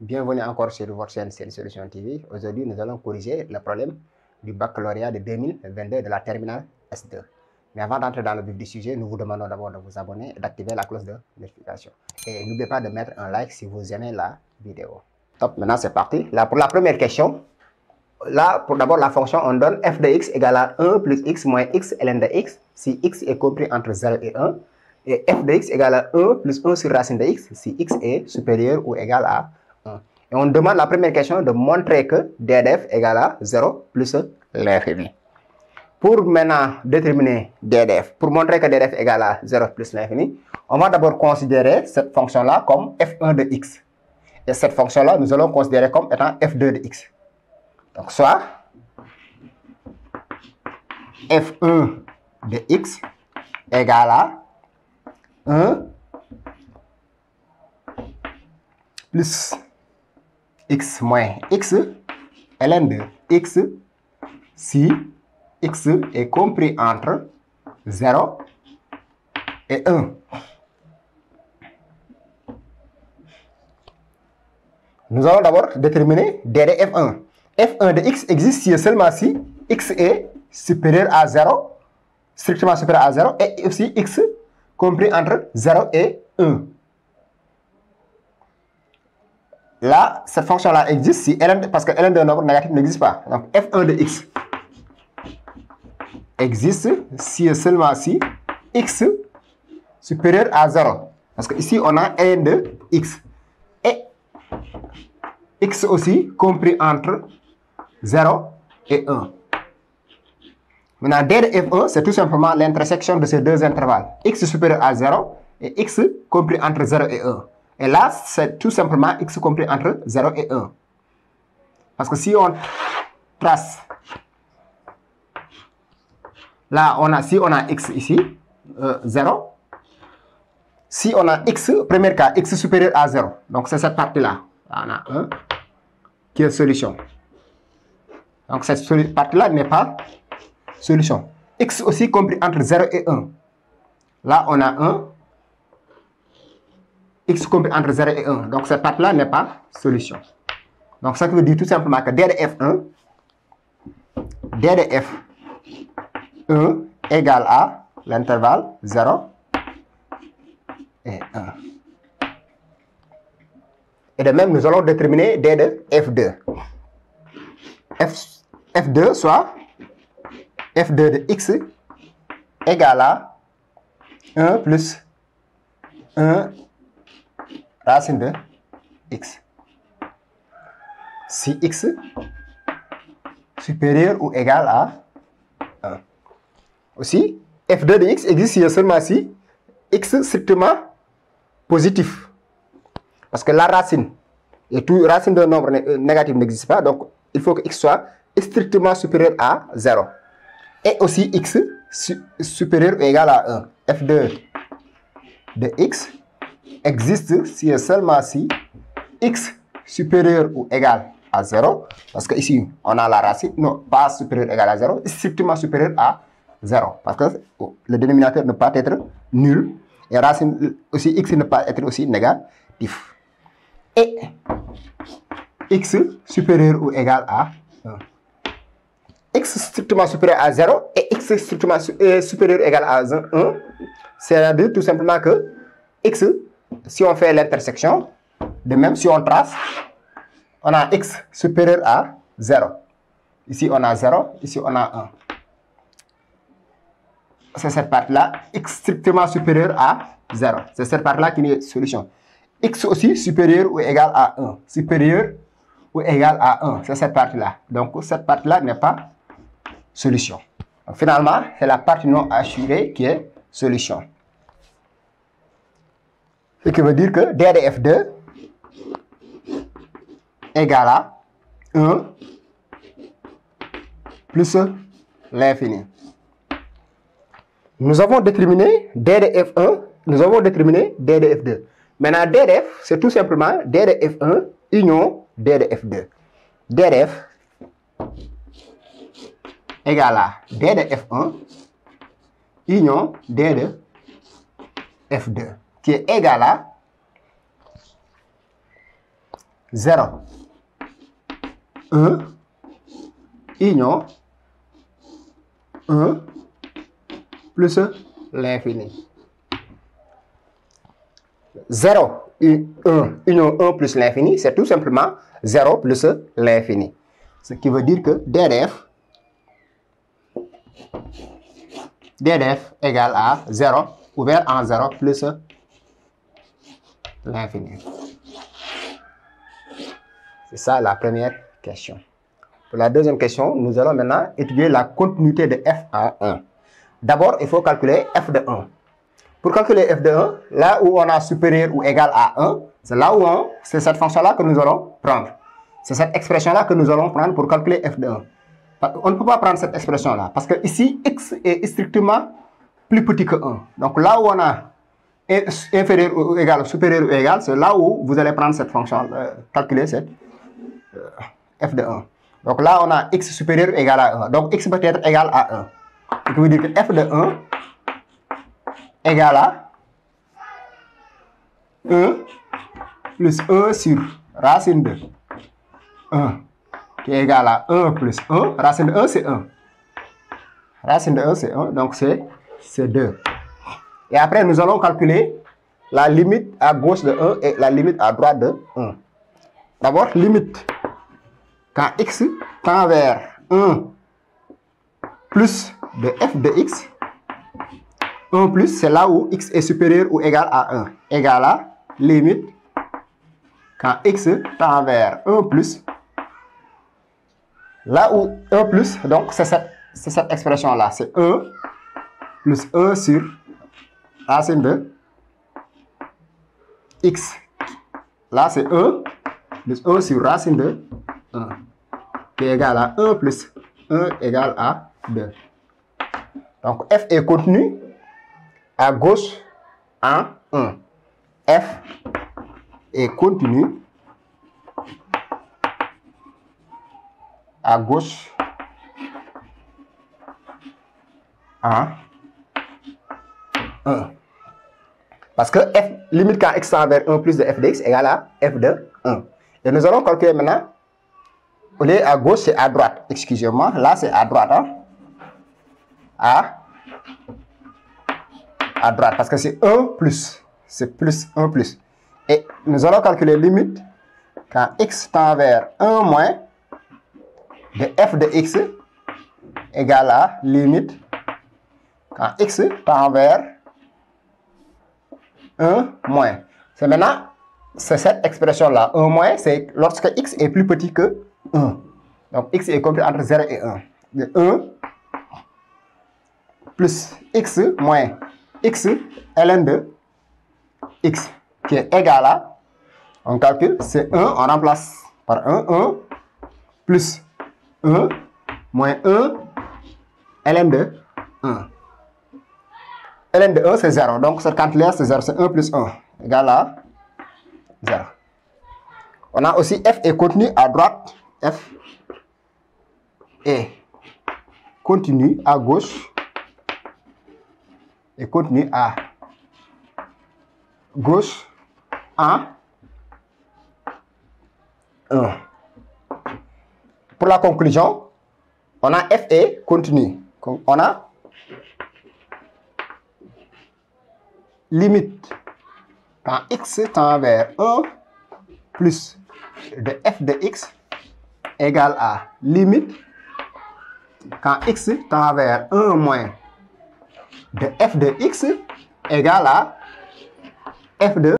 Bienvenue encore sur votre chaîne Solution TV. Aujourd'hui, nous allons corriger le problème du baccalauréat de 2022 de la terminale S2. Mais avant d'entrer dans le vif du sujet, nous vous demandons d'abord de vous abonner et d'activer la cloche de notification. Et n'oubliez pas de mettre un like si vous aimez la vidéo. Top, maintenant c'est parti. Là, pour la première question, là, pour d'abord la fonction, on donne f de x égale à 1 plus x moins x ln de x si x est compris entre 0 et 1. Et f de x égale à 1 plus 1 sur racine de x si x est supérieur ou égal à 1. Et on demande la première question de montrer que d de f égale à 0 plus l'infini. Pour maintenant déterminer d de f, pour montrer que d de f égale à 0 plus l'infini, on va d'abord considérer cette fonction-là comme f1 de x. Et cette fonction-là, nous allons considérer comme étant f2 de x. Donc, soit f1 de x égale à 1 plus x moins x ln de x si x est compris entre 0 et 1. Nous allons d'abord déterminer d de f1. f1 de x existe si et seulement si x est supérieur à 0, strictement supérieur à 0, et aussi x compris entre 0 et 1. Là, cette fonction-là existe si ln, parce que ln d'un nombre négatif n'existe pas. Donc, f1 de x existe si et seulement si x supérieur à 0. Parce que ici, on a ln de x. Et x aussi compris entre 0 et 1. Maintenant, d de f1, c'est tout simplement l'intersection de ces deux intervalles. X supérieur à 0 et x compris entre 0 et 1. Et là, c'est tout simplement x compris entre 0 et 1. Parce que si on trace, là, si on a x ici, 0. Si on a x, premier cas, x supérieur à 0. Donc, c'est cette partie-là. On a 1 qui est solution. Donc, cette partie-là n'est pas solution. X aussi compris entre 0 et 1. Là, on a 1. X compris entre 0 et 1. Donc, cette partie-là n'est pas solution. Donc, ça veut dire tout simplement que d de f1, d de f1 égale à l'intervalle 0 et 1. Et de même, nous allons déterminer d de f2. f2 soit f2 de x égale à 1 plus 1 racine de x. Si x supérieur ou égal à 1. Aussi, f2 de x existe si et seulement si x strictement positif. Parce que la racine, et tout racine d'un nombre négatif n'existe pas, donc il faut que x soit strictement supérieur à 0. Et aussi x supérieur ou égal à 1. f2 de x existe si et seulement si x supérieur ou égal à 0. Parce que ici, on a la racine, non, pas supérieur ou égal à 0, strictement supérieur à 0. Parce que le dénominateur ne peut pas être nul. Et racine aussi, x ne peut pas être aussi négatif. Et x supérieur ou égal à 1. X strictement supérieur à 0 et x strictement supérieur ou égal à 1, c'est-à-dire tout simplement que x, si on fait l'intersection, de même si on trace, on a x supérieur à 0. Ici on a 0, ici on a 1. C'est cette partie-là, x strictement supérieur à 0. C'est cette partie-là qui est solution. X aussi supérieur ou égal à 1. Supérieur ou égal à 1. C'est cette partie-là. Donc cette partie-là n'est pas solution. Donc, finalement, c'est la partie non assurée qui est solution. Ce qui veut dire que d de f2 égale à 1 plus l'infini. Nous avons déterminé d de f1, nous avons déterminé d de f2. Maintenant, d de f, c'est tout simplement d de f1 union d de f2. d de f égale à d de f1 union d de f2, qui est égal à 0, 1, union 1 plus l'infini. 0, 1, union 1 plus l'infini, c'est tout simplement 0 plus l'infini. Ce qui veut dire que DDF égale à 0, ouvert en 0 plus l'infini. C'est ça la première question. Pour la deuxième question, nous allons maintenant étudier la continuité de f à 1. D'abord, il faut calculer f de 1. Pour calculer f de 1, là où on a supérieur ou égal à 1, c'est là où c'est cette fonction-là que nous allons prendre. C'est cette expression-là que nous allons prendre pour calculer f de 1. On ne peut pas prendre cette expression-là, parce que ici, x est strictement plus petit que 1. Donc là où on a inférieur ou égal, supérieur ou égal, c'est là où vous allez prendre cette fonction, calculer cette f de 1. Donc là, on a x supérieur ou égal à 1. Donc x peut être égal à 1. Ce qui veut dire que f de 1 égale à 1 plus 1 sur racine de 1 qui est égal à 1 plus 1. Racine de 1, c'est 1. Racine de 1, c'est 1. Donc c'est 2. Et après, nous allons calculer la limite à gauche de 1 et la limite à droite de 1. D'abord, limite. Quand x tend vers 1 plus de f de x, 1 plus, c'est là où x est supérieur ou égal à 1. Égal à limite. Quand x tend vers 1 plus, là où 1 plus, donc c'est cette expression-là. C'est 1 plus 1 sur racine de x. Là, c'est 1 plus 1 sur racine de 1. Qui est égal à 1 plus 1 égale à 2. Donc, f est contenu à gauche en 1. F est contenu à gauche en 1. Parce que f, limite quand x tend vers 1 plus de f de x égale à f de 1. Et nous allons calculer maintenant, au lieu à gauche, c'est à droite. Excusez-moi, là c'est à droite. Hein? À droite, parce que c'est 1 plus. C'est plus 1 plus. Et nous allons calculer limite quand x tend vers 1 moins de f de x égale à limite quand x tend vers 1 moins. C'est maintenant, c'est cette expression-là. 1 moins, c'est lorsque x est plus petit que 1. Donc x est compris entre 0 et 1. De 1 plus x moins x ln de x qui est égal à, on calcule, c'est 1, on remplace par 1 plus 1 moins 1 ln de 1. ln de 1 c'est 0, donc cette quantité c'est 0, c'est 1 plus 1 égale à 0. On a aussi f est contenu à droite, f est contenu à gauche et contenu à gauche en 1. Pour la conclusion, on a f est contenu. On a limite quand x tend vers 1 plus de f de x égale à limite quand x tend vers 1 moins de f de x égale à f de